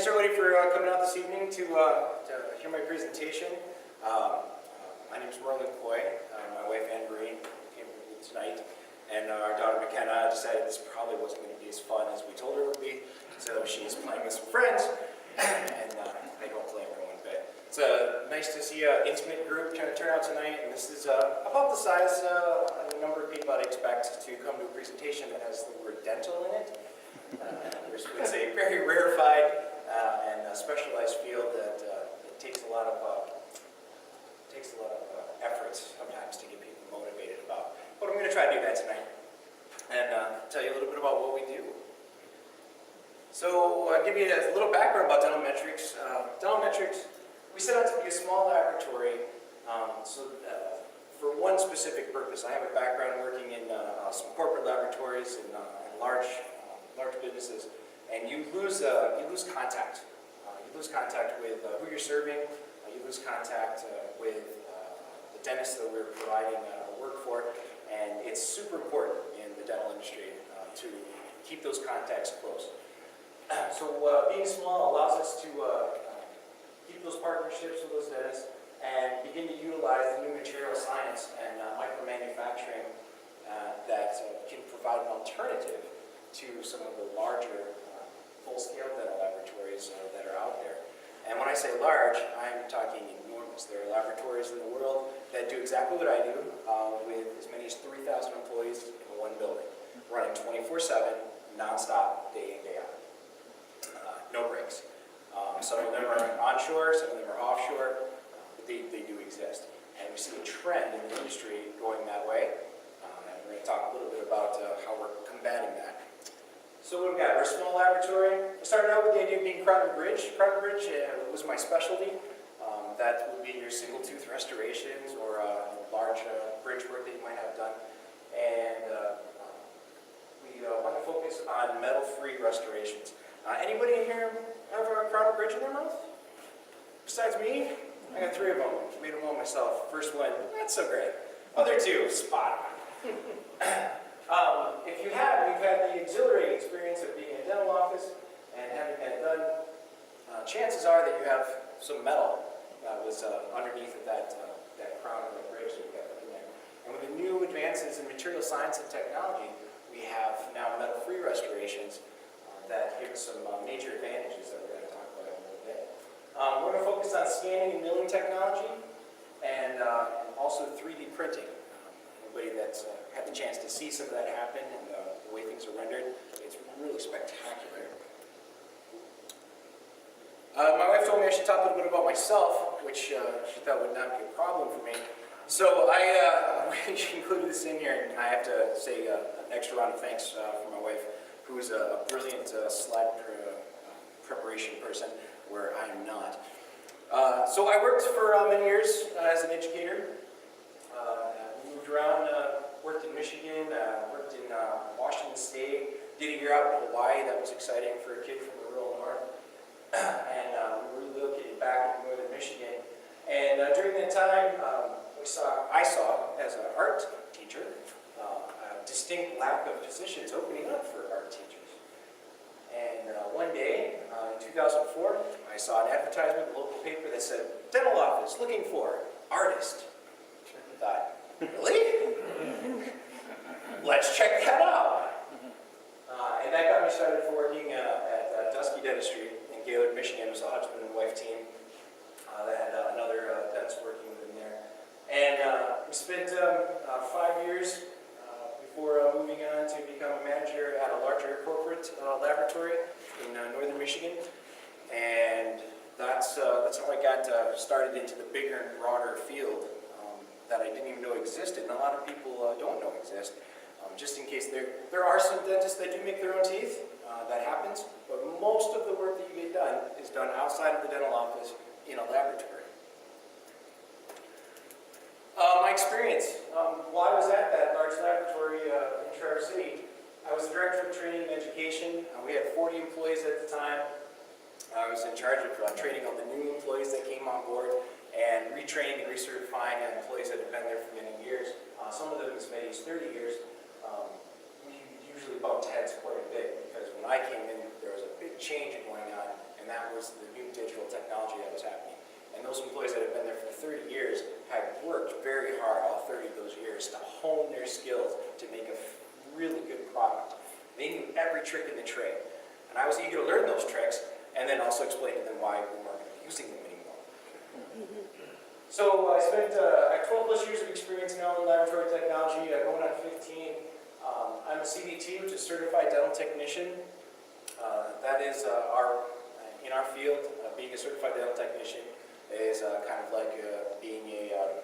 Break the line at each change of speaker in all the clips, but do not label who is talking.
thanks everybody for coming out this evening to hear my presentation. My name is Merlin Coy. My wife Anne Marie came with me tonight, and our daughter McKenna decided this probably wasn't going to be as fun as we told her it would be, so she's playing with some friends, and I don't blame her one bit. It's nice to see an intimate group kind of turn out tonight, and this is about the size of the number of people I'd expect to come to a presentation that has the word dental in it. It's a very rarefied and specialized field that it takes a lot of effort sometimes to get people motivated about. But I'm going to try to do that tonight and tell you a little bit about what we do. So I'll give you a little background about Dental Metrics. Dental Metrics, we set out to be a small laboratory for one specific purpose. I have a background working in some corporate laboratories and large businesses, and you lose contact. You lose contact with who you're serving. You lose contact with the dentists that we're providing work for, and it's super important in the dental industry to keep those contacts close. So being small allows us to keep those partnerships with those dentists and begin to utilize the new material science and micromanufacturing that can provide an alternative to some of the larger full-scale dental laboratories that are out there. And when I say large, I'm talking enormous. There are laboratories in the world that do exactly what I do with as many as 3,000 employees in one building, running 24/7, non-stop, day in, day out. No breaks. Some of them are onshore, some of them are offshore, but they do exist. And we see a trend in the industry going that way. And we're going to talk a little bit about how we're combating that. So what we've got, we're a small laboratory. We started out with the idea of being crown and bridge. Crown and bridge was my specialty. That would be your single tooth restorations or large bridge work that you might have done. And we want to focus on metal-free restorations. Anybody in here have a crown and bridge in their mouth? Besides me? I got 3 of them. Made them all myself. First one, not so great. Other 2, spot on. If you've had the exhilarating experience of being in a dental office and having that done, chances are that you have some metal that was underneath of that crown or that bridge that you got in there. And with the new advances in material science and technology, we have now metal-free restorations that give us some major advantages that we're going to talk about in a little bit. We're going to focus on scanning and milling technology and also 3D printing. Anybody that's had the chance to see some of that happen and the way things are rendered, it's really spectacular. My wife told me I should talk a little bit about myself, which she thought would not be a problem for me. So I included this in here, and I have to say an extra round of thanks for my wife, who is a brilliant slide preparation person, where I am not. So I worked for many years as an educator. Moved around, worked in Michigan, worked in Washington State, did a year out in Hawaii. That was exciting for a kid from the rural north. And we relocated back to northern Michigan. And during that time, I saw, as an art teacher, a distinct lack of positions opening up for art teachers. And one day, in 2004, I saw an advertisement in the local paper that said, "Dental office looking for artist." I thought, really? Let's check that out. And that got me started for working at Dusky Dentistry in Gaylord, Michigan. It was a husband and wife team that had another dentist working with them there. And we spent 5 years before moving on to become a manager at a larger corporate laboratory in northern Michigan. And that's how I got started into the bigger and broader field that I didn't even know existed, and a lot of people don't know exist. Just in case, there are some dentists that do make their own teeth. That happens, but most of the work that you get done is done outside of the dental office in a laboratory. My experience, while I was at that large laboratory in Traverse City, I was the director of training and education. We had 40 employees at the time. I was in charge of training all the new employees that came on board and retraining and recertifying employees that had been there for many years. Some of them as many as 30 years. We usually bumped heads quite a bit because when I came in, there was a big change going on, and that was the new digital technology that was happening. And those employees that have been there for 30 years had worked very hard all 30 of those years to hone their skills to make a really good product. They knew every trick in the trade. And I was eager to learn those tricks and then also explain to them why we weren't using them anymore. So I spent 12 plus years of experience now in laboratory technology, going on 15. I'm a CDT, which is Certified Dental Technician. That is in our field, being a certified dental technician is kind of like being a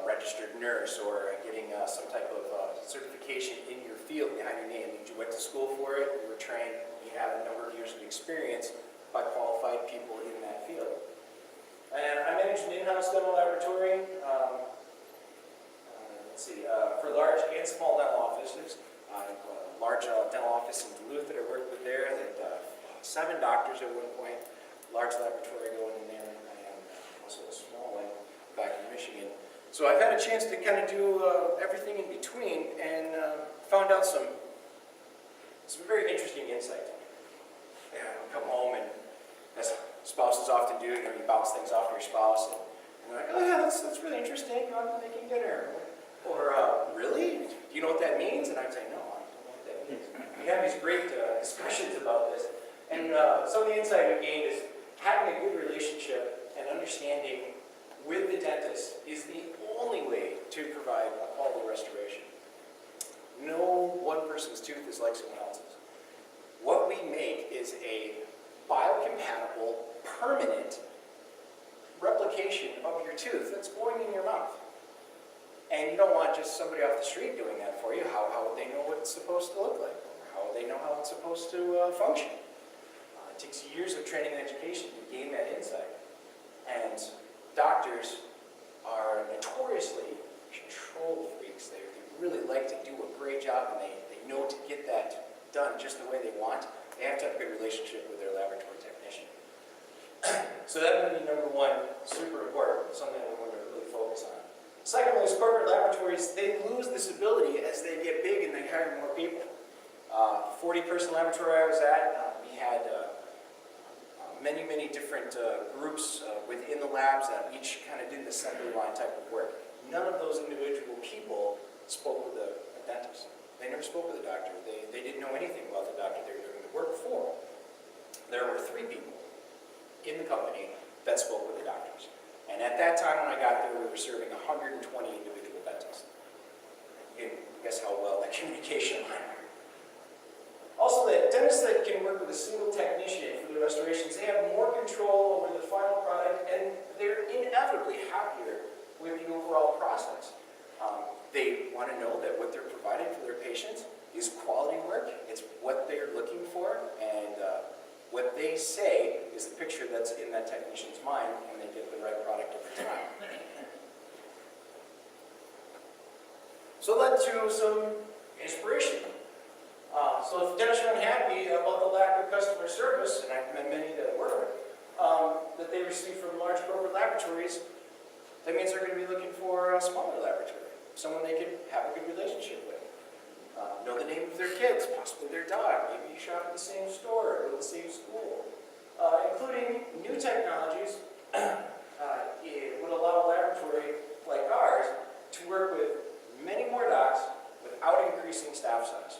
registered nurse or getting some type of certification in your field behind your name. You went to school for it, you were trained, you have a number of years of experience by qualified people in that field. And I manage an in-house dental laboratory, for large and small dental offices. I have a large dental office in Duluth that I worked with there, that 7 doctors at one point, large laboratory going in there, and also a small one back in Michigan. So I've had a chance to kind of do everything in between and found out some very interesting insight. Yeah, I come home and, as spouses often do, you bounce things off your spouse, and they're like, oh yeah, that's really interesting, I'm making dinner. Or, really? Do you know what that means? And I'd say, no, I don't know what that means. We have these great discussions about this, and some of the insight we gained is having a good relationship and understanding with the dentist is the only way to provide a quality restoration. No one person's tooth is like someone else's. What we make is a biocompatible, permanent replication of your tooth that's going in your mouth. And you don't want just somebody off the street doing that for you. How would they know what it's supposed to look like? How would they know how it's supposed to function? It takes years of training and education to gain that insight. And doctors are notoriously control freaks. They really like to do a great job, and they know to get that done just the way they want. They have to have a good relationship with their laboratory technician. So that would be number one, super important, something that we want to really focus on. Secondly, is corporate laboratories, they lose this ability as they get big and they hire more people. 40-person laboratory I was at, we had many different groups within the labs that each kind of did an assembly line type of work. None of those individual people spoke with a dentist. They never spoke with a doctor. They didn't know anything about the doctor they were doing the work for. There were 3 people in the company that spoke with the doctors. And at that time when I got there, we were serving 120 individual dentists. You can guess how well that communication went. Also, the dentists that can work with a single technician for the restorations, they have more control over the final product, and they're inevitably happier with the overall process. They want to know that what they're providing for their patients is quality work. It's what they're looking for, and what they say is the picture that's in that technician's mind, and they get the right product every time. So it led to some inspiration. So if dentists are unhappy about the lack of customer service, and I've met many that were, that they receive from large corporate laboratories, that means they're going to be looking for a smaller laboratory, someone they can have a good relationship with. Know the name of their kids, possibly their dog. Maybe you shop at the same store or go to the same school. Including new technologies would allow a laboratory like ours to work with many more docs without increasing staff size.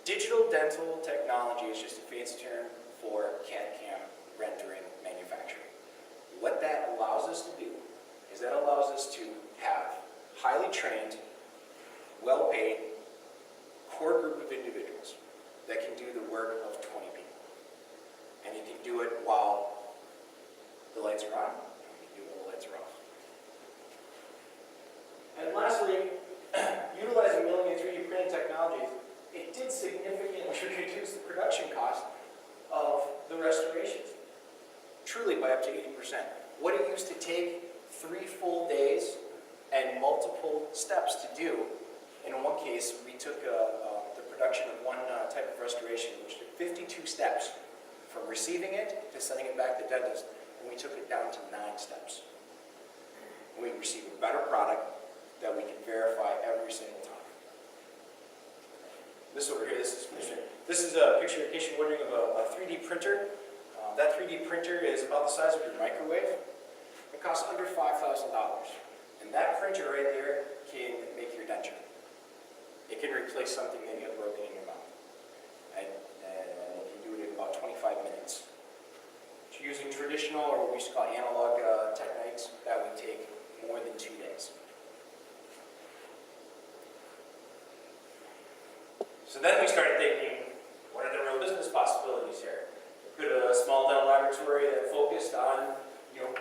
Digital dental technology is just a fancy term for CAD/CAM rendering manufacturing. What that allows us to do is that allows us to have highly trained, well-paid, core group of individuals that can do the work of 20 people. And you can do it while the lights are on, and you can do it while the lights are off. And lastly, utilizing milling and 3D printing technologies, it did significantly reduce the production cost of the restorations, truly by up to 80%. What it used to take 3 full days and multiple steps to do, in one case, we took the production of one type of restoration, which took 52 steps from receiving it to sending it back to the dentist, and we took it down to 9 steps. We received a better product that we can verify every single time. This over here, this is a picture, in case you're wondering, of a 3D printer. That 3D printer is about the size of your microwave. It costs under $5,000. And that printer right there can make your denture. It can replace something that you have broken in your mouth. And it can do it in about 25 minutes. Using traditional, or what we used to call analog techniques, that would take more than 2 days. So then we started thinking, what are the real business possibilities here? Could a small dental laboratory that focused on,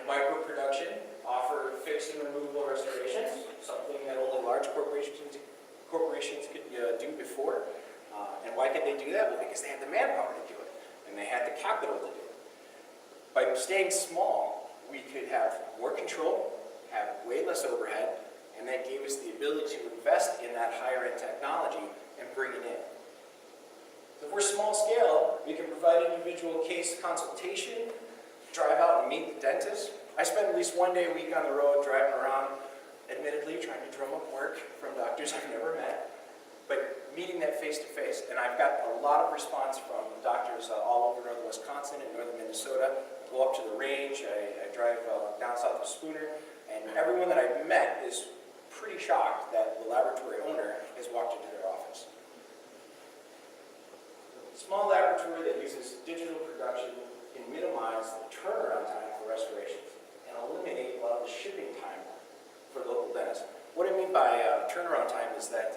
micro production offer fixed and removable restorations, something that only large corporations could do before? And why could they do that? Well, because they had the manpower to do it, and they had the capital to do it. By staying small, we could have more control, have way less overhead, and that gave us the ability to invest in that higher-end technology and bring it in. If we're small scale, we can provide individual case consultation, drive out and meet the dentist. I spend at least 1 day a week on the road driving around, admittedly trying to drum up work from doctors I've never met, but meeting that face-to-face. And I've got a lot of response from doctors all over northern Wisconsin and northern Minnesota. I go up to the range, I drive down south of Spooner, and everyone that I've met is pretty shocked that the laboratory owner has walked into their office. A small laboratory that uses digital production can minimize the turnaround time for restorations and eliminate a lot of the shipping time for local dentists. What I mean by turnaround time is that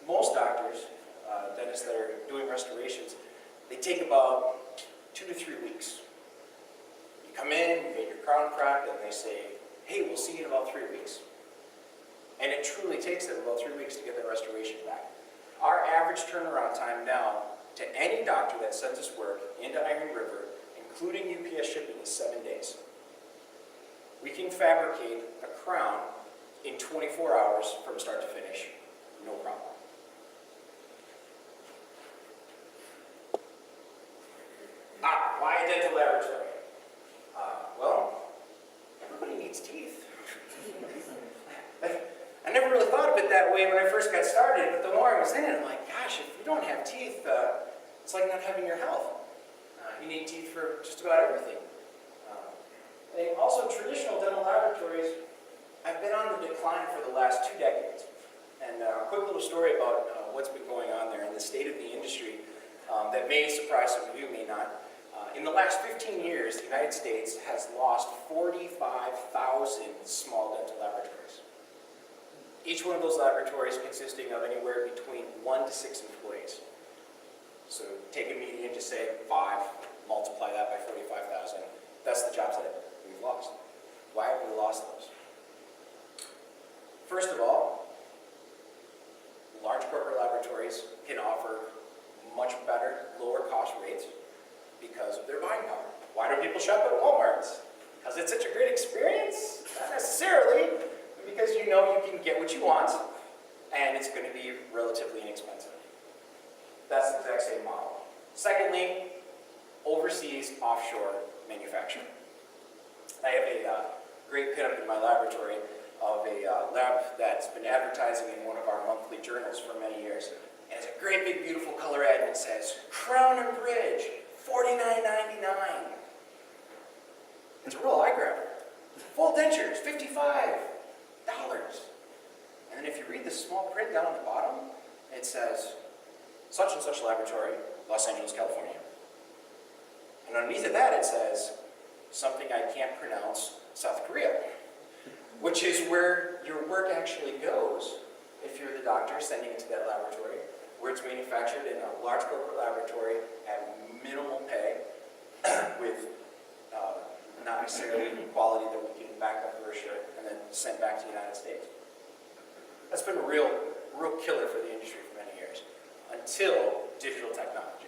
most doctors, dentists that are doing restorations, they take about 2 to 3 weeks. You come in, you get your crown cracked, and they say, hey, we'll see you in about 3 weeks. And it truly takes them about 3 weeks to get their restoration back. Our average turnaround time now to any doctor that sends us work into Iron River, including UPS shipping, is 7 days. We can fabricate a crown in 24 hours from start to finish, no problem. Why a dental laboratory? Well, everybody needs teeth. I never really thought of it that way when I first got started, but the more I was in it, I'm like, gosh, if you don't have teeth, it's like not having your health. You need teeth for just about everything. And also, traditional dental laboratories have been on the decline for the last 2 decades. And a quick little story about what's been going on there and the state of the industry that may surprise some of you, may not. In the last 15 years, the United States has lost 45,000 small dental laboratories. Each one of those laboratories consisting of anywhere between 1 to 6 employees. So take a median, just say 5, multiply that by 45,000. That's the jobs that we've lost. Why have we lost those? First of all, large corporate laboratories can offer much better, lower cost rates because of their buying power. Why do people shop at Walmart? Because it's such a great experience? Not necessarily, but because you know you can get what you want, and it's going to be relatively inexpensive. That's the exact same model. Secondly, overseas offshore manufacturing. I have a great pinup in my laboratory of a lab that's been advertising in one of our monthly journals for many years. And it's a great big beautiful color ad, and it says, Crown and Bridge, $49.99. It's a real eye grabber. Full dentures, $55. And then if you read the small print down on the bottom, it says, such and such laboratory, Los Angeles, California. And underneath of that it says, something I can't pronounce, South Korea. Which is where your work actually goes if you're the doctor sending it to that laboratory, where it's manufactured in a large corporate laboratory at minimal pay with not necessarily quality that we can back up for sure, and then sent back to the United States. That's been a real killer for the industry for many years, until digital technology.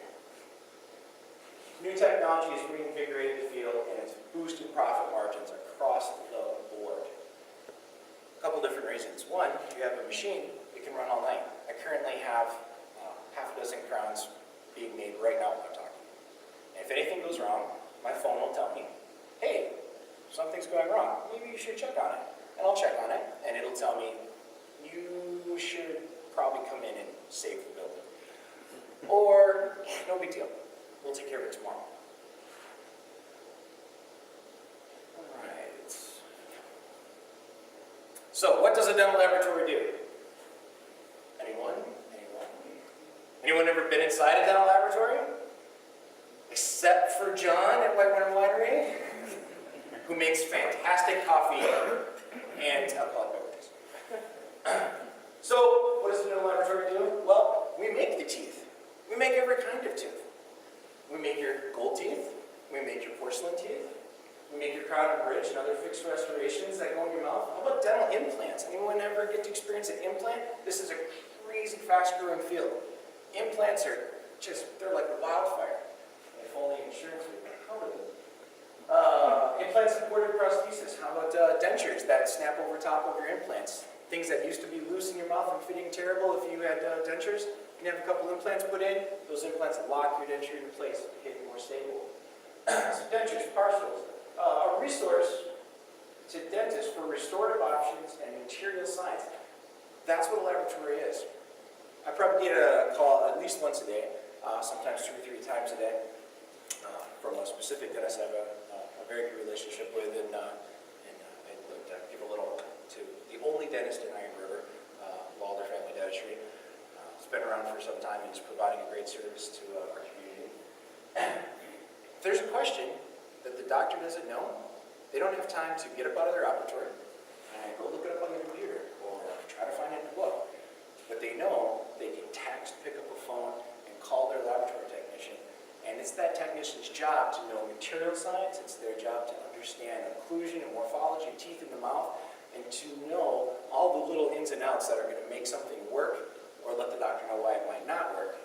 New technology has reinvigorated the field, and it's boosted profit margins across the board. A couple different reasons. One, if you have a machine, it can run all night. I currently have half a dozen crowns being made right now while I'm talking. And if anything goes wrong, my phone will tell me, hey, something's going wrong. Maybe you should check on it. And I'll check on it, and it'll tell me, you should probably come in and save the building. or no big deal. We'll take care of it tomorrow. All right. So what does a dental laboratory do? Anyone? Anyone ever been inside a dental laboratory? Except for John at White Winter Winery, who makes fantastic coffee and alcoholic beverages. So, what does a dental laboratory do? Well, we make the teeth. We make every kind of tooth. We make your gold teeth. We make your porcelain teeth. We make your crown and bridge and other fixed restorations that go in your mouth. How about dental implants? Anyone ever get to experience an implant? This is a crazy fast-growing field. Implants are they're like wildfire. If only insurance would cover them. Implant-supported prosthesis. How about dentures that snap over top of your implants? Things that used to be loose in your mouth and fitting terrible if you had dentures. You can have a couple implants put in. Those implants lock your denture into place, make it more stable. So dentures, partials. A resource to dentists for restorative options and material science. That's what a laboratory is. I probably get a call at least once a day, sometimes 2 or 3 times a day, from a specific dentist I have a very good relationship with, and I'd like to give a little to the only dentist in Iron River, Walder Family Dentistry. It's been around for some time and is providing a great service to our community. If there's a question that the doctor doesn't know, they don't have time to get up out of their operatory and go look it up on the computer or try to find it in a book. But they know they can text, pick up a phone, and call their laboratory technician. And it's that technician's job to know material science. It's their job to understand occlusion and morphology of teeth in the mouth, and to know all the little ins and outs that are going to make something work or let the doctor know why it might not work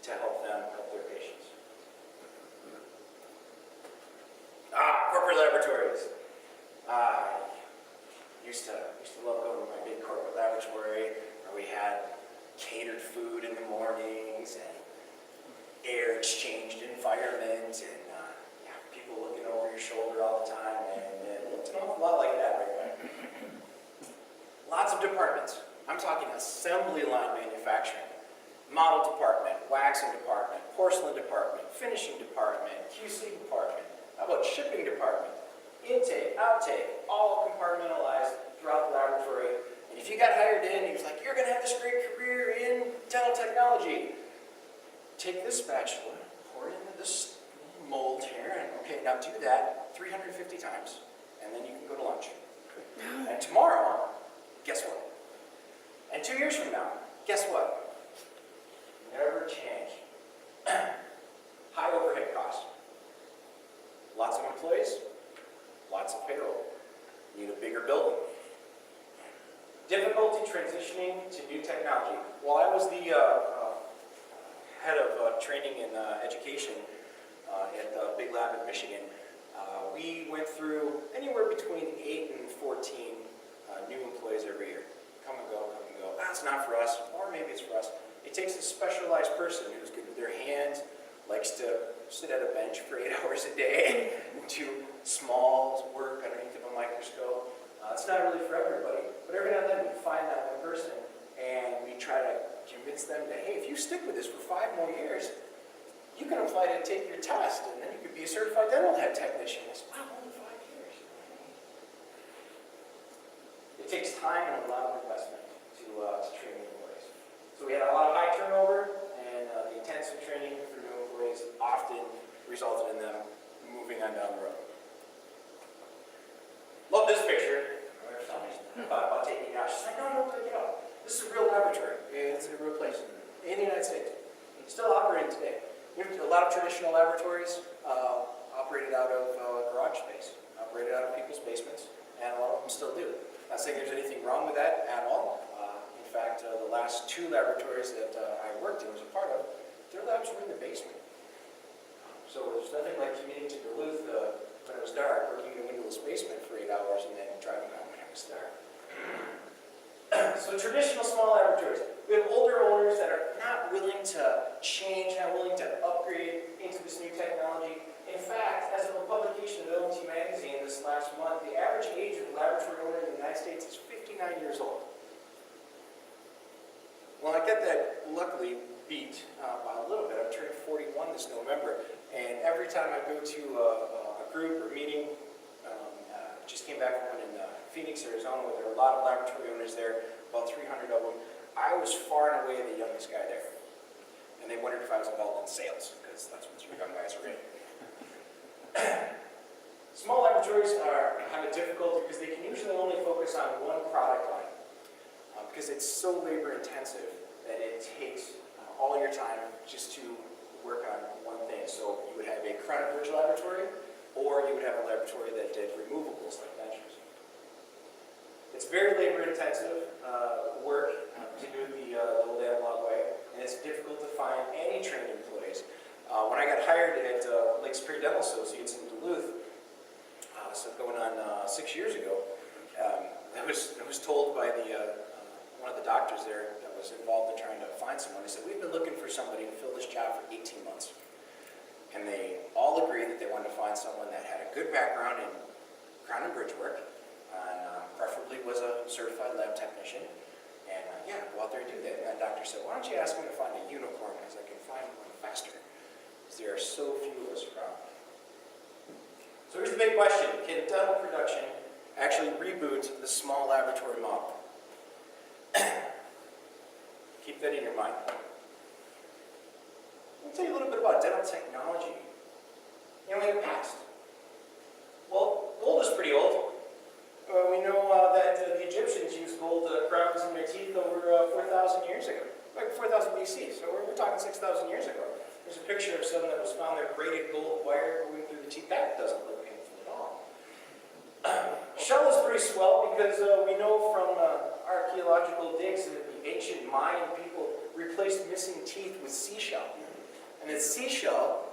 to help them help their patients. Corporate laboratories. Used to love going to my big corporate laboratory where we had catered food in the mornings and air exchanged environment and people looking over your shoulder all the time, and it looked an awful lot like that right there. Lots of departments. I'm talking assembly line manufacturing, model department, waxing department, porcelain department, finishing department, QC department. How about shipping department? Intake, outtake, all compartmentalized throughout the laboratory. And if you got hired in, he was like, you're going to have this great career in dental technology. Take this spatula, pour it into this mold here, and okay, now do that 350 times, and then you can go to lunch. And tomorrow, guess what? And 2 years from now, guess what? Never change. High overhead costs. Lots of employees, lots of payroll. Need a bigger building. Difficulty transitioning to new technology. While I was the head of training and education at the big lab in Michigan, we went through anywhere between 8 and 14 new employees every year. Come and go, come and go. That's not for us, or maybe it's for us. It takes a specialized person who's good with their hands, likes to sit at a bench for 8 hours a day, do small work underneath of a microscope. It's not really for everybody, but every now and then we find that one person and we try to convince them that, hey, if you stick with this for 5 more years, you can apply to take your test, and then you could be a certified dental head technician. It's, wow, only 5 years. It takes time and a lot of investment to train new employees. So we had a lot of high turnover, and the intensive training for new employees often resulted in them moving on down the road. Love this picture. About taking it out. She's like, no, don't take it out. This is a real laboratory. It's a real place in the United States. It's still operating today. We have a lot of traditional laboratories operated out of garage space, operated out of people's basements, and a lot of them still do. Not saying there's anything wrong with that at all. In fact, the last 2 laboratories that I worked in, was a part of, their labs were in the basement. So there's nothing like commuting to Duluth when it was dark, working in a windowless basement for 8 hours, and then driving home when it was dark. So traditional small laboratories. We have older owners that are not willing to change, not willing to upgrade into this new technology. In fact, as of a publication of LMT magazine this last month, the average age of a laboratory owner in the United States is 59 years old. Well, I get that luckily beat by a little bit. I'm turning 41 this November, and every time I go to a group or meeting, just came back from one in Phoenix, Arizona, where there are a lot of laboratory owners there, about 300 of them. I was far and away the youngest guy there, and they wondered if I was involved in sales, because that's what your young guys are in. Small laboratories are kind of difficult because they can usually only focus on one product line, because it's so labor intensive that it takes all your time just to work on one thing. So you would have a Crown & Bridge laboratory, or you would have a laboratory that did removables like dentures. It's very labor intensive work to do it the old analog way, and it's difficult to find any trained employees. When I got hired at Lake Superior Dental Associates in Duluth, so going on 6 years ago, I was told by one of the doctors there that was involved in trying to find someone. They said, we've been looking for somebody to fill this job for 18 months. And they all agreed that they wanted to find someone that had a good background in Crown & Bridge work, and preferably was a certified lab technician. And yeah, go out there and do that. And that doctor said, why don't you ask me to find a unicorn, because I can find one faster. Because there are so few of us around. So here's the big question. Can dental production actually reboot the small laboratory model? Keep that in your mind. Let me tell you a little bit about dental technology. In the past. Well, gold is pretty old. We know that the Egyptians used gold crowns in their teeth over 4,000 years ago. Like 4,000 BC, so we're talking 6,000 years ago. There's a picture of someone that was found there, braided gold wire going through the teeth. That doesn't look painful at all. Shell is pretty swell because we know from archaeological digs that the ancient Mayan people replaced missing teeth with seashell. And the seashell,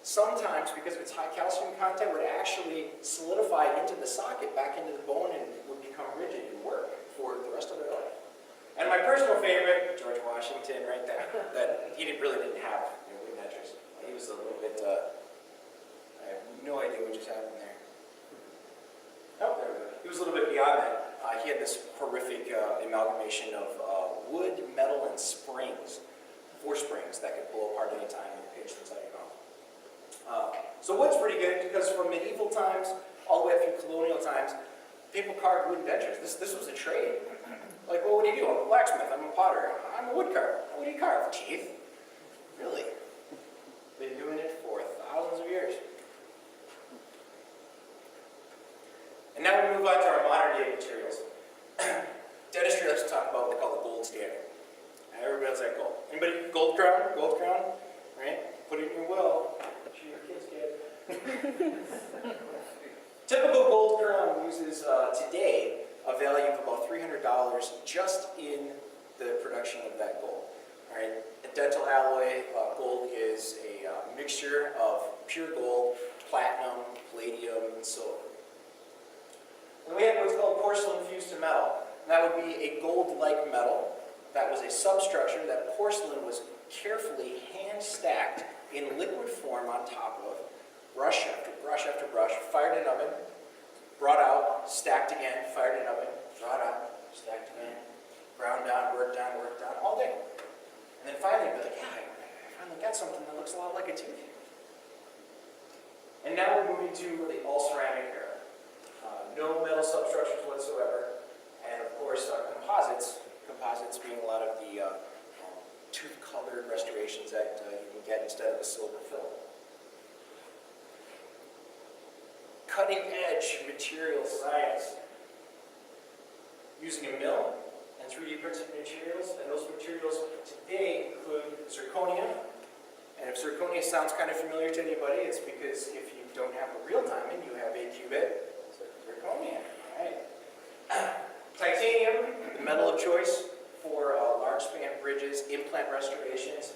sometimes because of its high calcium content, would actually solidify into the socket, back into the bone, and would become rigid and work for the rest of their life. And my personal favorite, George Washington, right there, that he really didn't have wooden dentures. He was a little bit, I have no idea what just happened there. Oh, there we go. He was a little bit beyond that. He had this horrific amalgamation of wood, metal, and springs. 4 springs that could blow apart any time you pinch inside your mouth. So wood's pretty good because from medieval times all the way up through colonial times, people carved wooden dentures. This was a trade. Like, well, what do you do? I'm a blacksmith. I'm a potter. I'm a wood carver. What do you carve? Teeth? Really? Been doing it for thousands of years. And now we move on to our modern day materials. Dentistry likes to talk about what they call the gold standard. Everybody else like gold. Anybody? Gold crown? Gold crown? Right? Put it in your will. I'm sure your kids get. Typical gold crown uses today a value of about $300 just in the production of that gold. All right? A dental alloy gold is a mixture of pure gold, platinum, palladium, and silver. And we have what's called porcelain fused to metal. And that would be a gold-like metal. That was a substructure that porcelain was carefully hand-stacked in liquid form on top of, brush after brush after brush, fired in oven, brought out, stacked again, fired in oven, brought out, stacked again, ground down, worked down, all day. And then finally, you'd be like, yeah, I finally got something that looks a lot like a tooth. And now we're moving to the all-ceramic era. No metal substructures whatsoever, and of course composites. Composites being a lot of the tooth-colored restorations that you can get instead of a silver film. Cutting-edge material science. Using a mill and 3D printed materials, and those materials today include zirconia. And if zirconia sounds kind of familiar to anybody, it's because if you don't have a real diamond, you have a cubit zirconia. Right? Titanium, the metal of choice for large span bridges, implant restorations.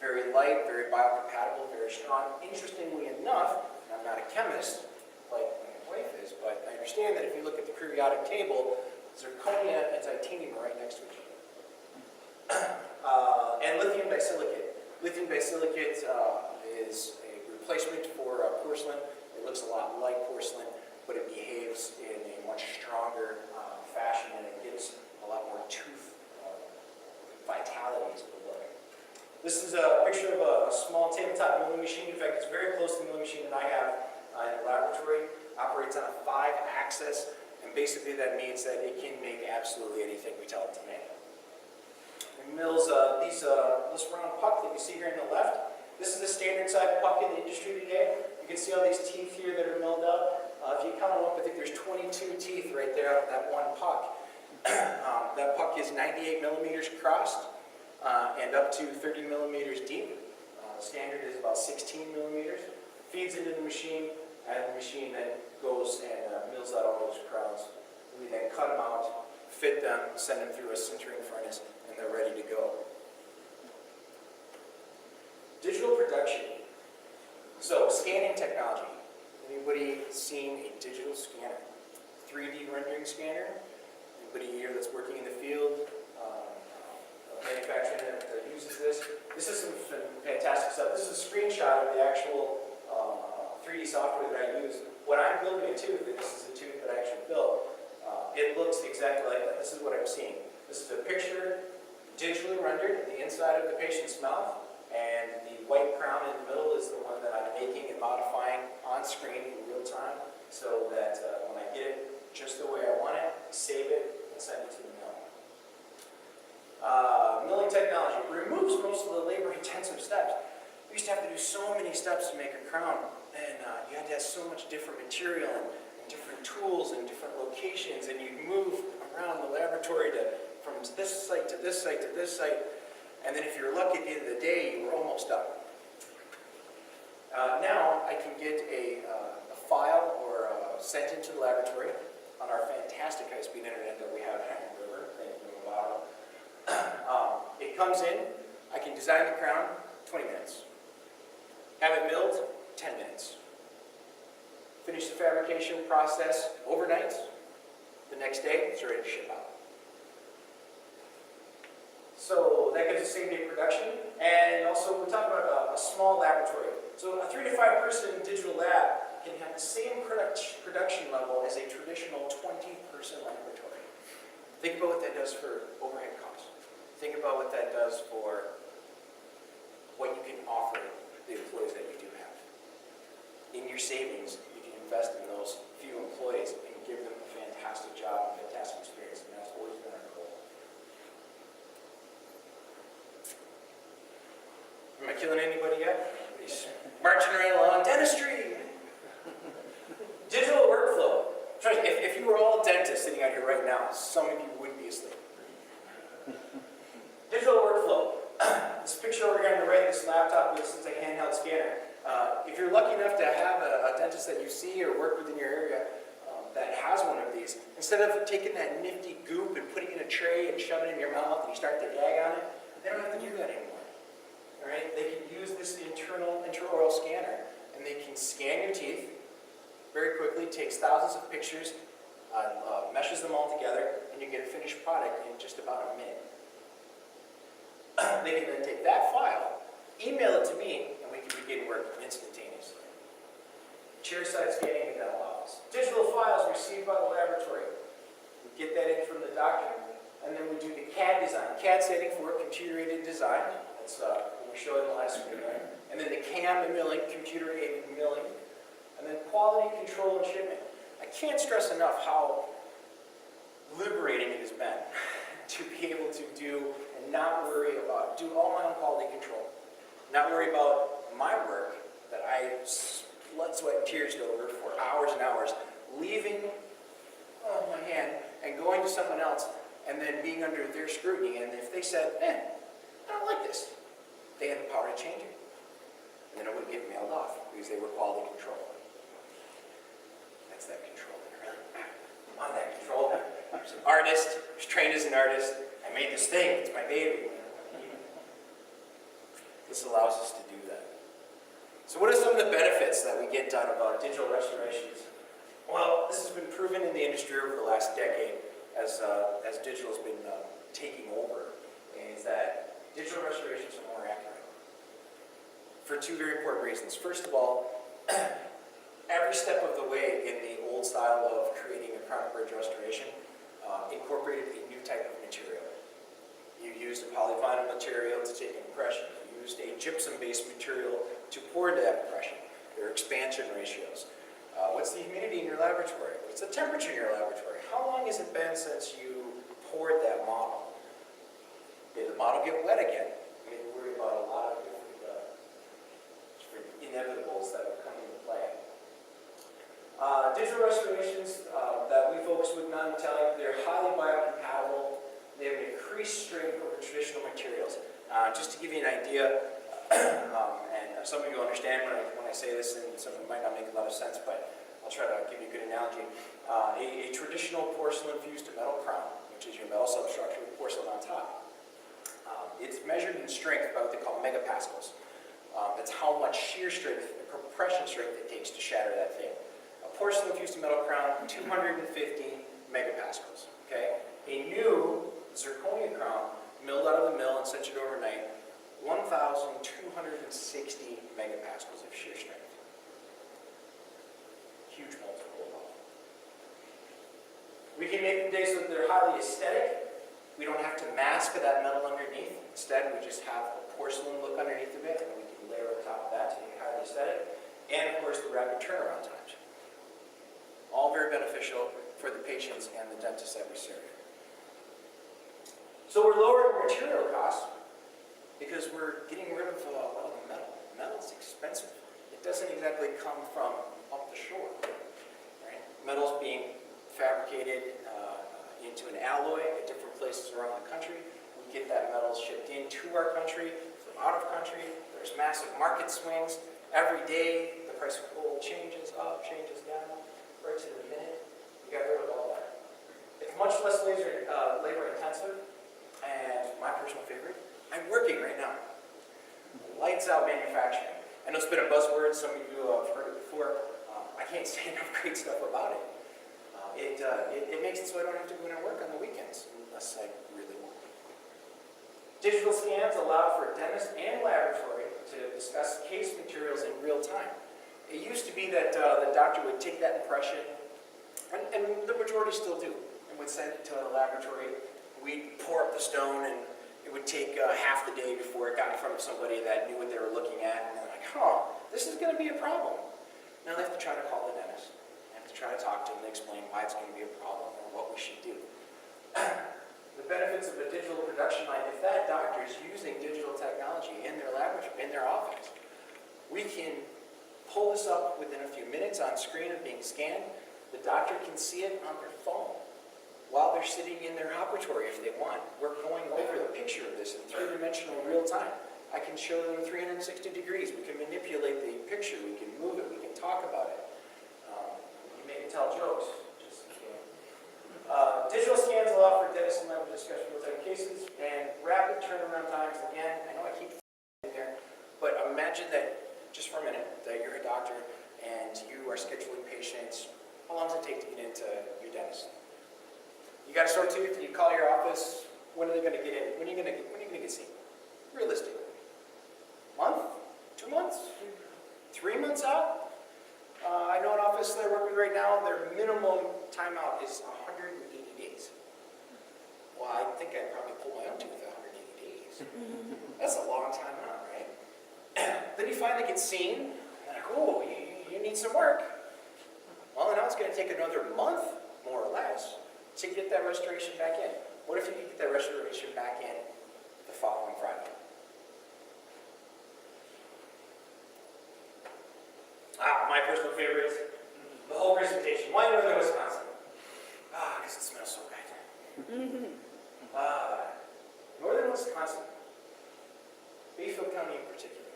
Very light, very biocompatible, very strong. Interestingly enough, and I'm not a chemist like my wife is, but I understand that if you look at the periodic table, zirconia and titanium are right next to each other. And lithium disilicate. Lithium disilicate is a replacement for porcelain. It looks a lot like porcelain, but it behaves in a much stronger fashion, and it gives a lot more tooth vitality. This is a picture of a small tabletop milling machine. In fact, it's very close to the milling machine that I have in the laboratory. Operates on a 5-axis, and basically that means that it can make absolutely anything we tell it to make. It mills this round puck that you see here on the left. This is the standard size puck in the industry today. You can see all these teeth here that are milled up. If you count them up, I think there's 22 teeth right there on that one puck. That puck is 98 millimeters across and up to 30 millimeters deep. The standard is about 16 millimeters. Feeds into the machine, and the machine then goes and mills out all those crowns. We then cut them out, fit them, send them through a sintering furnace, and they're ready to go. Digital production. So, scanning technology. Anybody seen a digital scanner? 3D rendering scanner? Anybody here that's working in the field, manufacturing that uses this? This is some fantastic stuff. This is a screenshot of the actual 3D software that I use. When I'm building a tooth, and this is a tooth that I actually built, it looks exactly like that. This is what I'm seeing. This is a picture digitally rendered in the inside of the patient's mouth, and the white crown in the middle is the one that I'm making and modifying on screen in real time, so that when I get it just the way I want it, save it, and send it to the mill. Milling technology removes most of the labor-intensive steps. We used to have to do so many steps to make a crown, and you had to have so much different material and different tools and different locations, and you'd move around the laboratory from this site to this site to this site, and then if you were lucky at the end of the day, you were almost done. Now I can get a file or sent into the laboratory on our fantastic high-speed internet that we have at Hamilton River. Thank you, Movado. It comes in, I can design the crown, 20 minutes. Have it milled, 10 minutes. Finish the fabrication process overnight. The next day, it's ready to ship out. So that gives us same-day production, and also we're talking about a small laboratory. So a 3 to 5 person digital lab can have the same production level as a traditional 20-person laboratory. Think about what that does for overhead costs. Think about what that does for what you can offer the employees that you do have. In your savings, you can invest in those few employees and give them a fantastic job and fantastic experience, and that's always been our goal. Am I killing anybody yet? He's marching right along. Dentistry! Digital workflow. Trust me, if you were all dentists sitting out here right now, some of you would be asleep. Digital workflow. This picture over here on the right, this laptop, this is a handheld scanner. If you're lucky enough to have a dentist that you see or work with in your area that has one of these, instead of taking that nifty goop and putting it in a tray and shoving it in your mouth and you start to gag on it, they don't have to do that anymore. All right? They can use this intraoral scanner, and they can scan your teeth very quickly, takes thousands of pictures, meshes them all together, and you get a finished product in just about a minute. They can then take that file, email it to me, and we can begin work instantaneously. Chairside scanning in the dental office. Digital files received by the laboratory. We get that in from the doctor, and then we do the CAD design. CAD standing for computer-aided design. That's what we showed in the last video. And then the CAM and milling, computer-aided milling. And then quality control and shipment. I can't stress enough how liberating it has been to be able to do and not worry about, do all my own quality control. Not worry about my work that I blood, sweat, and tears over for hours and hours, leaving my hand and going to someone else and then being under their scrutiny. And if they said, I don't like this, they had the power to change it. And then it would get mailed off because they were quality control. That's that control there, really. I'm on that control. There's an artist, who's trained as an artist. I made this thing, it's my baby. This allows us to do that. So what are some of the benefits that we get out of digital restorations? Well, this has been proven in the industry over the last decade as digital has been taking over, is that digital restorations are more accurate. For two very important reasons. First of all, every step of the way in the old style of creating a crown bridge restoration incorporated a new type of material. You used a polyvinyl material to take impressions. You used a gypsum-based material to pour into that depression. There are expansion ratios. What's the humidity in your laboratory? What's the temperature in your laboratory? How long has it been since you poured that model? Did the model get wet again? We worry about a lot of different inevitables that would come into play. Digital restorations that we focus with non-metallic, they're highly biocompatible. They have an increased strength over traditional materials. Just to give you an idea, and some of you will understand when I say this, and some of it might not make a lot of sense, but I'll try to give you a good analogy. A traditional porcelain fused to metal crown, which is your metal substructure with porcelain on top. It's measured in strength by what they call megapascals. That's how much shear strength, compression strength it takes to shatter that thing. A porcelain fused to metal crown, 250 megapascals. Okay? A new zirconia crown, milled out of the mill and sent overnight, 1,260 megapascals of shear strength. Huge multiple of all. We can make them today so that they're highly aesthetic. We don't have to mask that metal underneath. Instead, we just have a porcelain look underneath of it, and we can layer on top of that to make it highly aesthetic. And of course, the rapid turnaround times. All very beneficial for the patients and the dentists that we serve. So we're lowering material costs because we're getting rid of a lot of the metal. Metal is expensive. It doesn't exactly come from up the shore. Right? Metal's being fabricated into an alloy at different places around the country. We get that metal shipped into our country, from out of country. There's massive market swings. Every day, the price of gold changes up, changes down, right to the minute. We got rid of all that. It's much less labor intensive. And my personal favorite, I'm working right now. Lights out manufacturing. I know it's been a buzzword, some of you have heard it before. I can't say enough great stuff about it. It makes it so I don't have to go in and work on the weekends, unless I really want. Digital scans allow for dentist and laboratory to discuss case materials in real time. It used to be that the doctor would take that impression, and the majority still do, and would send it to the laboratory. We'd pour up the stone, and it would take half the day before it got in front of somebody that knew what they were looking at, and they're like, oh, this is going to be a problem. Now they have to try to call the dentist. They have to try to talk to them and explain why it's going to be a problem or what we should do. The benefits of a digital production line, if that doctor is using digital technology in their laboratory, in their office, we can pull this up within a few minutes on screen of being scanned. The doctor can see it on their phone while they're sitting in their operatory if they want. We're going over the picture of this in three-dimensional real time. I can show them 360 degrees. We can manipulate the picture. We can move it. We can talk about it. You may tell jokes. Digital scans allow for dentists and lab to discuss real-time cases and rapid turnaround times. Again, I know I keep in there, but imagine that, just for a minute, that you're a doctor and you are scheduling patients. How long does it take to get into your dentist? You got a sore tooth, you call your office. When are they going to get in? When are you going to get seen? Realistically, month, 2 months, 3 months out. I know an office that I work with right now. Their minimum timeout is 180 days. Well, I think I'd probably pull my own tooth at 180 days. That's a long time out, right? Then you finally get seen. And like, oh, you need some work. Well, now it's going to take another month, more or less, to get that restoration back in. What if you could get that restoration back in the following Friday? My personal favorite, the whole presentation. Why Northern Wisconsin? Because it smells so good. Northern Wisconsin, Bayfield County in particular.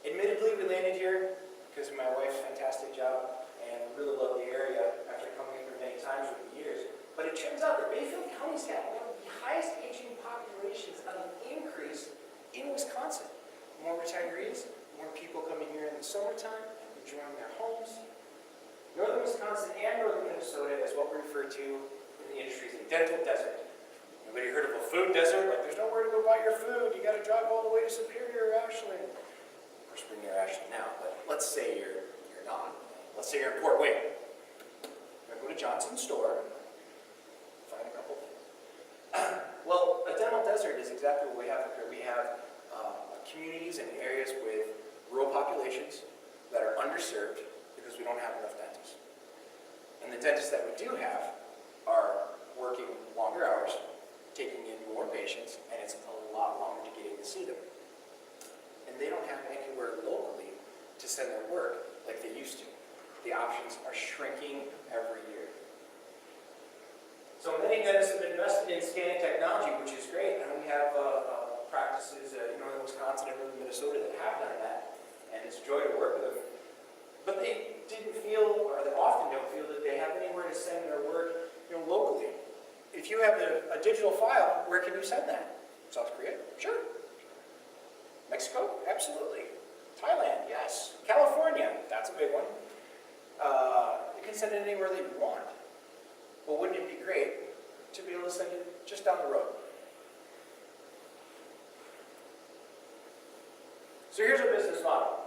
Admittedly, we landed here because of my wife's fantastic job and really love the area after coming here many times over the years. But it turns out that Bayfield County's got one of the highest aging populations on the increase in Wisconsin. More retirees, more people coming here in the summertime, enjoying their homes. Northern Wisconsin and northern Minnesota is what we refer to in the industry as a dental desert. Anybody heard of a food desert? Like, there's nowhere to go buy your food. You got to drive all the way to Superior or Ashland. Of course, we're near Ashland now, but let's say you're not. Let's say you're in Port Wayne. You're going to go to Johnson's store, find a couple things. Well, a dental desert is exactly what we have up here. We have a communities and areas with rural populations that are underserved because we don't have enough dentists. And the dentists that we do have are working longer hours, taking in more patients, and it's a lot longer to get in to see them. And they don't have anywhere locally to send their work like they used to. The options are shrinking every year. So many dentists have invested in scanning technology, which is great. And we have practices in northern Wisconsin and northern Minnesota that have done that, and it's a joy to work with them. But they didn't feel, or they often don't feel, that they have anywhere to send their work, locally. If you have a digital file, where can you send that? South Korea? Sure. Mexico? Absolutely. Thailand? Yes. California? That's a big one. You can send it anywhere that you want. Well, wouldn't it be great to be able to send it just down the road? So here's our business model.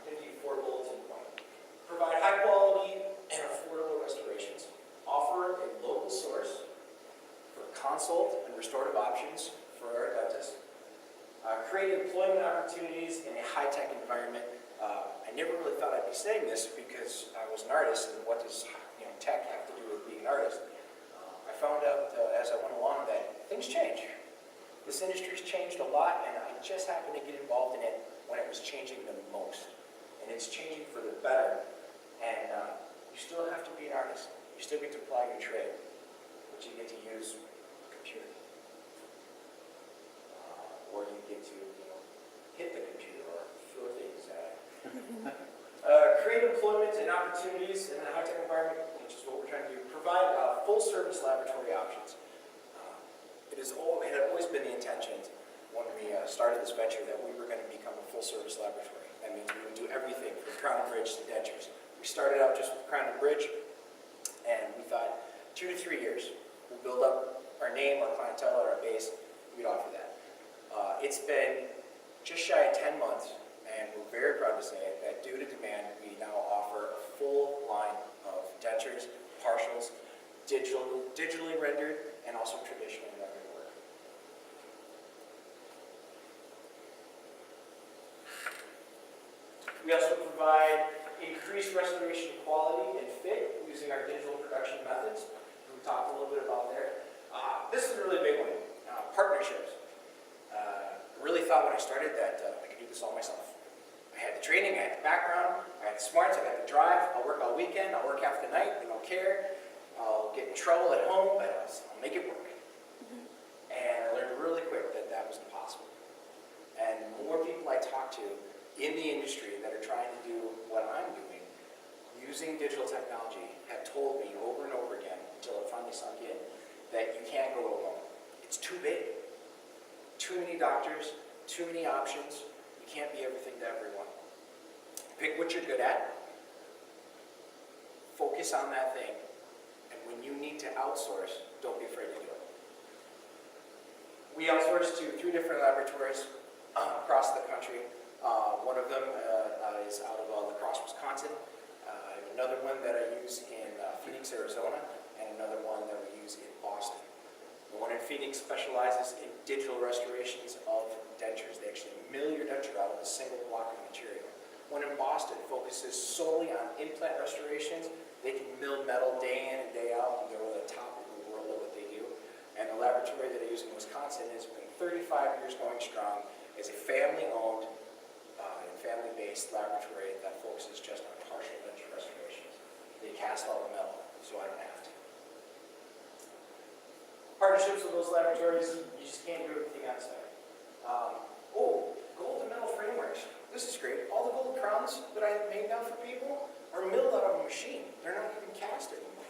54 bulletin point. Provide high quality and affordable restorations. Offer a local source for consult and restorative options for our dentists. Create employment opportunities in a high-tech environment. I never really thought I'd be saying this because I was an artist, and what does tech have to do with being an artist? I found out as I went along that things change. This industry's changed a lot, and I just happened to get involved in it when it was changing the most. And it's changing for the better, and you still have to be an artist. You still get to apply your trade, but you get to use a computer. Or you get to hit the computer or throw things at it. Create employment and opportunities in a high-tech environment, which is what we're trying to do. Provide full-service laboratory options. It had always been the intention when we started this venture that we were going to become a full-service laboratory. That means we would do everything from crown and bridge to dentures. We started out just with crown and bridge, and we thought 2 to 3 years, we'll build up our name, our clientele, our base, we'd offer that. It's been just shy of 10 months, and we're very proud to say it, that due to demand, we now offer a full line of dentures, partials, digitally rendered, and also traditionally rendered work. We also provide increased restoration quality and fit using our digital production methods. We talked a little bit about there. This is a really big one, partnerships. I really thought when I started that I could do this all myself. I had the training, I had the background, I had the smarts, I got the drive. I'll work all weekend, I'll work half the night, I don't care. I'll get in trouble at home, but I'll make it work. And I learned really quick that that was impossible. And the more people I talk to in the industry that are trying to do what I'm doing, using digital technology, have told me over and over again, until it finally sunk in, that you can't go alone. It's too big. Too many doctors, too many options. You can't be everything to everyone. Pick what you're good at. Focus on that thing. And when you need to outsource, don't be afraid to do it. We outsource to 3 different laboratories across the country. One of them is out of La Crosse, Wisconsin. Another one that I use in Phoenix, Arizona, and another one that we use in Boston. The one in Phoenix specializes in digital restorations of dentures. They actually mill your denture out of a single block of material. One in Boston focuses solely on implant restorations. They can mill metal day in and day out, and they're at the top of the world at what they do. And the laboratory that I use in Wisconsin has been 35 years going strong as a family-owned and family-based laboratory that focuses just on partial denture restorations. They cast all the metal, so I don't have to. Partnerships with those laboratories, you just can't do everything on site. Gold and metal frameworks. This is great. All the gold crowns that I made now for people are milled out of a machine. They're not even cast anymore.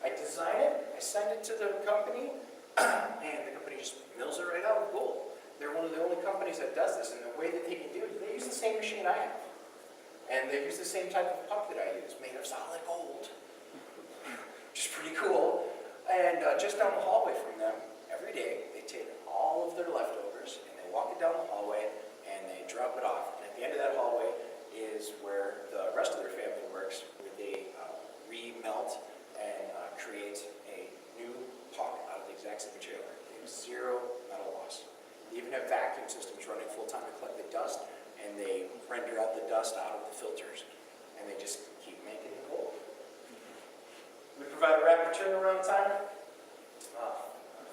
I design it, I send it to the company, and the company just mills it right out of gold. They're one of the only companies that does this, and the way that they can do it, they use the same machine I have. And they use the same type of puck that I use, made of solid gold. Which is pretty cool. And just down the hallway from them, every day, they take all of their leftovers, and they walk it down the hallway, and they drop it off. And at the end of that hallway is where the rest of their family works, where they remelt and create a new puck out of the exact same material. They have 0 metal loss. They even have vacuum systems running dust out of the filters, and they just keep making the gold. We provide a rapid turnaround time,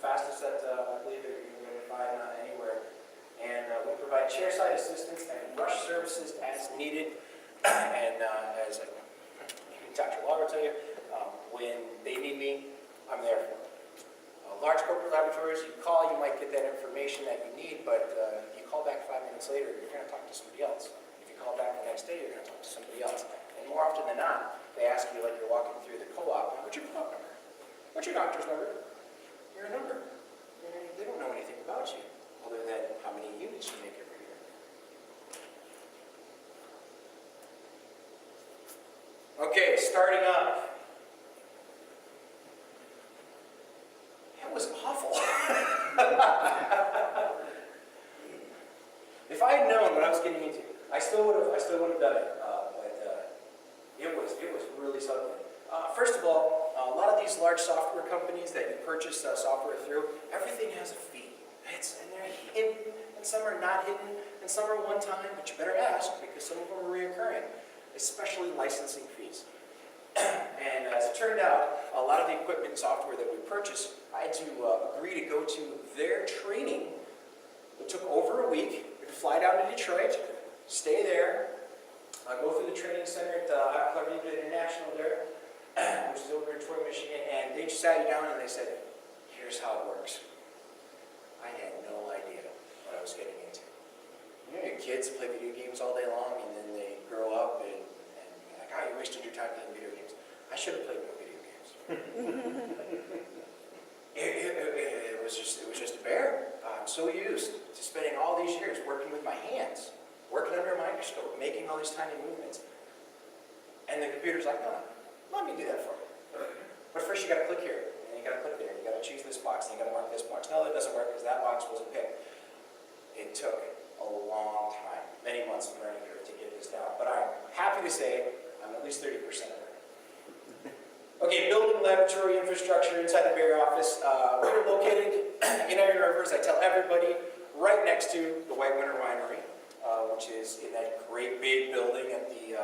fastest that I believe that you can find anywhere. And we provide chairside assistance and rush services as needed. And as Dr. Law will tell you, when they need me, I'm there for them. Large corporate laboratories, you call, you might get that information that you need, but you call back 5 minutes later, you're going to talk to somebody else. If you call back the next day, you're going to talk to somebody else. And more often than not, they ask you like you're walking through the co-op, what's your co-op number? What's your doctor's number? Your number. They don't know anything about you, other than how many units you make every year. Okay, starting up. That was awful. If I had known what I was getting into, I still would have done it. But it was really something. First of all, a lot of these large software companies that you purchase software through, everything has a fee. And they're hidden, and some are not hidden, and some are one time, but you better ask because some of them are reoccurring, especially licensing fees. And as it turned out, a lot of the equipment and software that we purchased, I had to agree to go to their training. It took over a week. We'd fly down to Detroit, stay there, go through the training center at Clarita International there, which is over in Troy, Michigan, and they just sat you down and they said, here's how it works. I had no idea what I was getting into. You know, your kids play video games all day long, and then they grow up, and you're like, oh, you wasted your time playing video games. I should have played more video games. It was just a bear. I'm so used to spending all these years working with my hands, working under a microscope, making all these tiny movements. And the computer's like, no, let me do that for you. But first you got to click here, and you got to click there, and you got to choose this box, and you got to mark this box. No, that doesn't work because that box wasn't picked. It took a long time, many months of learning curve to get this down. But I'm happy to say I'm at least 30% of it. Okay, building laboratory infrastructure inside the Bayer office. We're located in Iron Rivers, I tell everybody, right next to the White Winter Winery, which is in that great big building at the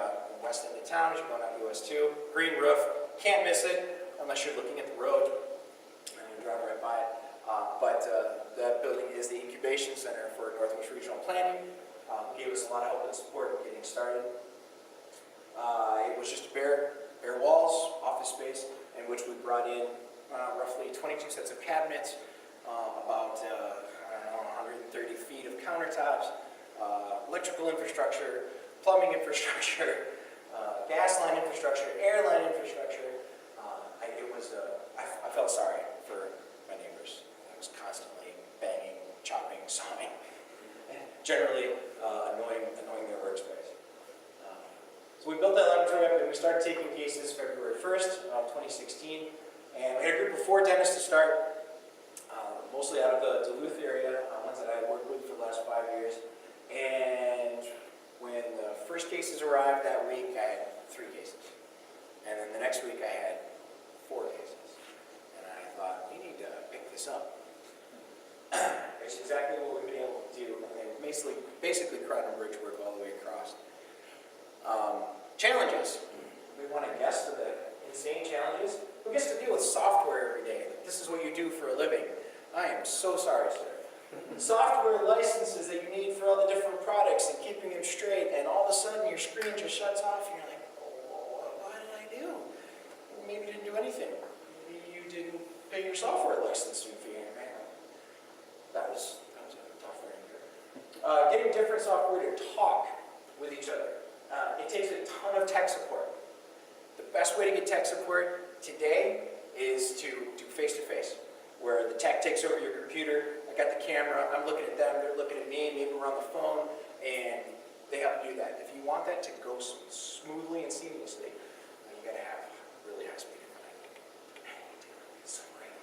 west end of town as you're going out US 2. Green roof, can't miss it unless you're looking at the road and you drive right by it. But that building is the incubation center for Northwest Regional Planning. Gave us a lot of help and support getting started. It was just bare walls, office space, in which we brought in roughly 22 sets of cabinets, about 130 feet of countertops, electrical infrastructure, plumbing infrastructure, gas line infrastructure, airline infrastructure. I felt sorry for my neighbors. I was constantly banging, chopping, sawing, generally annoying their workspace. So we built that laboratory up and we started taking cases February 1st, 2016. And we had a group of 4 dentists to start, mostly out of the Duluth area, ones that I worked with for the last 5 years. And when the first cases arrived that week, I had 3 cases. And then the next week I had 4 cases. And I thought, we need to pick this up. It's exactly what we've been able to do. And they basically Crown Bridge work all the way across. Challenges. We want to guess to the insane challenges. Who gets to deal with software every day? This is what you do for a living. I am so sorry, sir. Software licenses that you need for all the different products and keeping them straight, and all of a sudden your screen just shuts off and you're like, oh, what did I do? Maybe you didn't do anything. Maybe you didn't pay your software licensing fee. That was a tough learning curve. Getting different software to talk with each other. It takes a ton of tech support. The best way to get tech support today is to do face-to-face, where the tech takes over your computer. I got the camera, I'm looking at them, they're looking at me, maybe we're on the phone, and they help do that. If you want that to go smoothly and seamlessly, you got to have really high-speed internet. It's so great.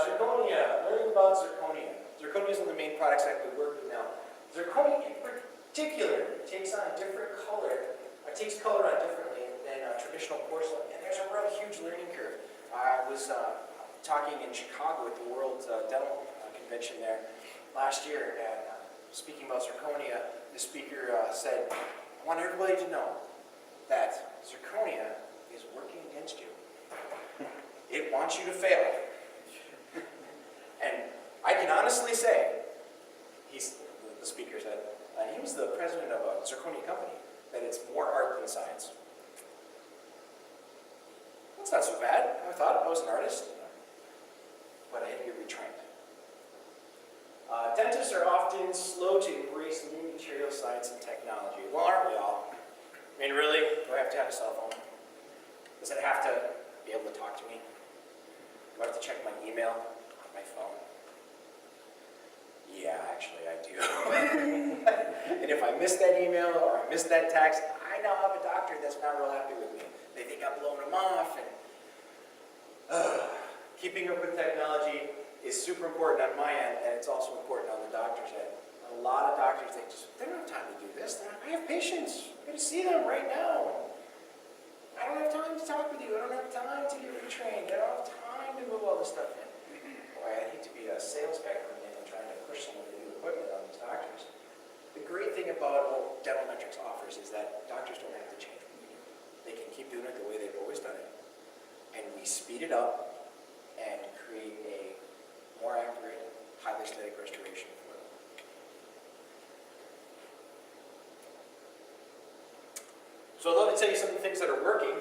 Zirconia, learning about zirconia. Zirconia is one of the main products that we work with now. Zirconia in particular takes on a different color, takes color on differently than traditional porcelain, and there's a real huge learning curve. I was talking in Chicago at the World Dental Convention there last year, and speaking about zirconia, the speaker said, I want everybody to know that zirconia is working against you. It wants you to fail. And I can honestly say, the speaker said, he was the president of a zirconia company, that it's more art than science. That's not so bad. I thought I was an artist, but I had to get retrained. Dentists are often slow to embrace new material science and technology. Well, aren't we all? I mean, really? Do I have to have a cell phone? Does it have to be able to talk to me? Do I have to check my email on my phone? Yeah, actually I do. And if I miss that email or I miss that text, I now have a doctor that's not real happy with me. They think I'm blowing them off. And keeping up with technology is super important on my end, and it's also important on the doctor's end. A lot of doctors, they don't have time to do this. I have patients. I'm going to see them right now. I don't have time to talk with you. I don't have time to get retrained. I don't have time to move all this stuff in. Boy, I hate to be a sales guy coming in and trying to push some of the new equipment on these doctors. The great thing about what Dental Metrics offers is that doctors don't have to change what we do. They can keep doing it the way they've always done it. And we speed it up and create a more accurate, highly aesthetic restoration for them. So I'd love to tell you some of the things that are working.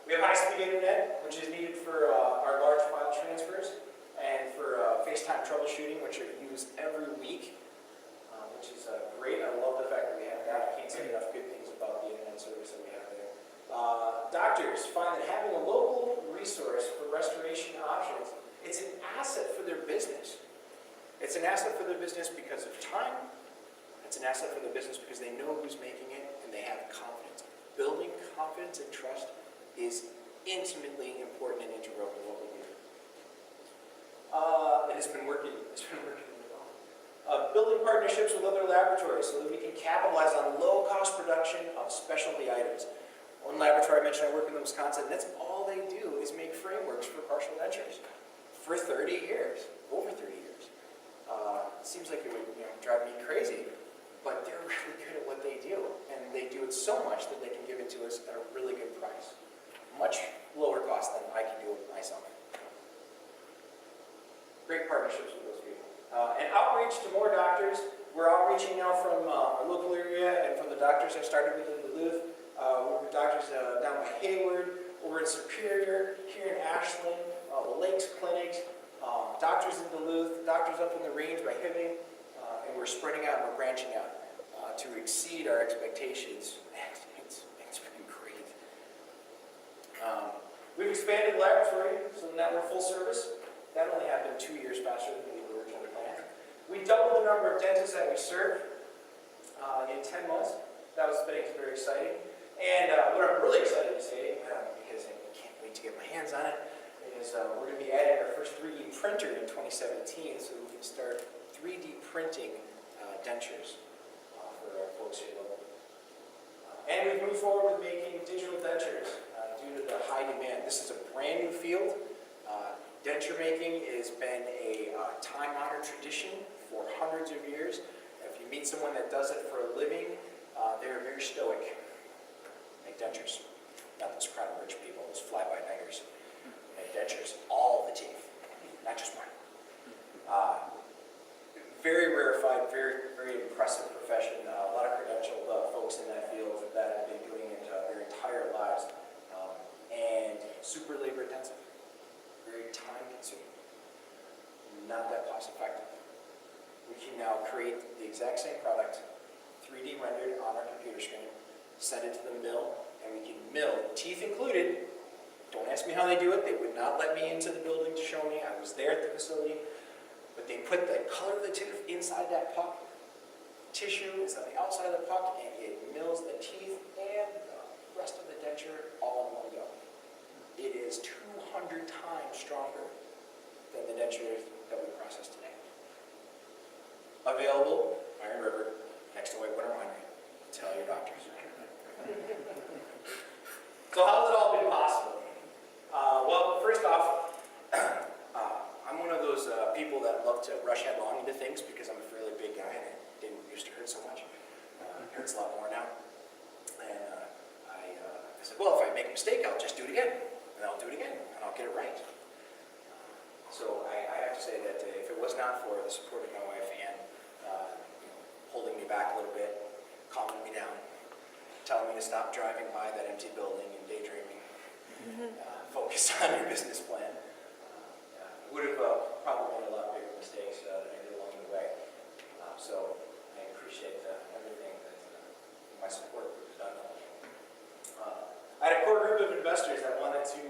We have high-speed internet, which is needed for our large file transfers, and for FaceTime troubleshooting, which are used every week, which is great. I love the fact that we have that. I can't say enough good things about the internet service that we have there. Doctors find that having a local resource for restoration options, it's an asset for their business. It's an asset for their business because of time. It's an asset for their business because they know who's making it and they have confidence. Building confidence and trust is intimately important and integral to what we do. And it's been working really well. Building partnerships with other laboratories so that we can capitalize on low-cost production of specialty items. One laboratory I mentioned I work in Wisconsin, and that's all they do is make frameworks for partial dentures for 30 years, over 30 years. It seems like it would drive me crazy, but they're really good at what they do, and they do it so much that they can give it to us at a really good price. Much lower cost than I can do it myself. Great partnerships with those people. And outreach to more doctors. We're outreaching now from our local area and from the doctors I started with in Duluth. We're with doctors down by Hayward, over in Superior, here in Ashland, the Lakes Clinics, doctors in Duluth, doctors up in the range by Hibbing, and we're spreading out and we're branching out to exceed our expectations. It's been great. We've expanded the laboratory, so now we're full service. That only happened 2 years faster than we originally planned. We doubled the number of dentists that we serve in 10 months. That was very exciting. And what I'm really excited to say, because I can't wait to get my hands on it, is we're going to be adding our first 3D printer in 2017, so we can start 3D printing dentures for our folks here locally. And we've moved forward with making digital dentures due to the high demand. This is a brand new field. Denture making has been a time-honored tradition for hundreds of years. If you meet someone that does it for a living, they're very stoic. Make dentures. Not those crowd of rich people, those fly-by-nighters. Make dentures. All the teeth, not just one. Very rarefied, very, very impressive profession. A lot of credentialed folks in that field that have been doing it their entire lives. And super labor intensive. Very time consuming. Not that cost effective. We can now create the exact same product, 3D rendered on our computer screen, send it to the mill, and we can mill, teeth included. Don't ask me how they do it. They would not let me into the building to show me. I was there at the facility. But they put the color of the tooth inside that puck. Tissue is on the outside of the puck, and it mills the teeth and the rest of the denture all in one go. It is 200 times stronger than the dentures that we process today. Available, Iron River, next to Whitewater Winery. Tell your doctors. So how has it all been possible? Well, first off, I'm one of those people that love to rush headlong into things because I'm a fairly big guy and it didn't used to It hurts a lot more now. And I said, well, if I make a mistake, I'll just do it again. And I'll do it again, and I'll get it right. So I have to say that if it was not for the support of my wife, Ann, holding me back a little bit, calming me down, telling me to stop driving by that empty building and daydreaming, focus on your business plan, it would have probably made a lot bigger mistakes than I did along the way. So I appreciate everything that my support group has done. I had a core group of investors that wanted to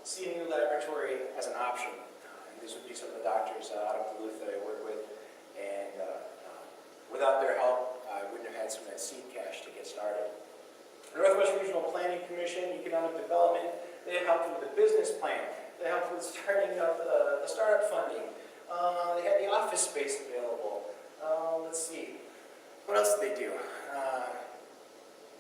see a new laboratory as an option. And these would be some of the doctors out of Duluth that I work with. And without their help, I wouldn't have had some of that seed cash to get started. The Northwest Regional Planning Commission, Economic Development, they helped with the business plan. They helped with starting up the startup funding. They had the office space available. Let's see. What else did they do?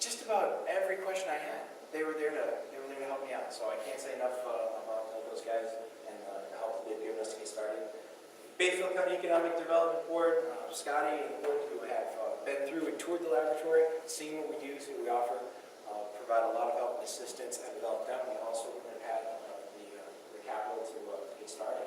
Just about every question I had, they were there to help me out. So I can't say enough about those guys and the help that they've given us to get started. Bayfield County Economic Development Board, Scotty and the board who have been through and toured the laboratory, seen what we do, see what we offer, provide a lot of help and assistance and develop them. We also have had the capital to get started.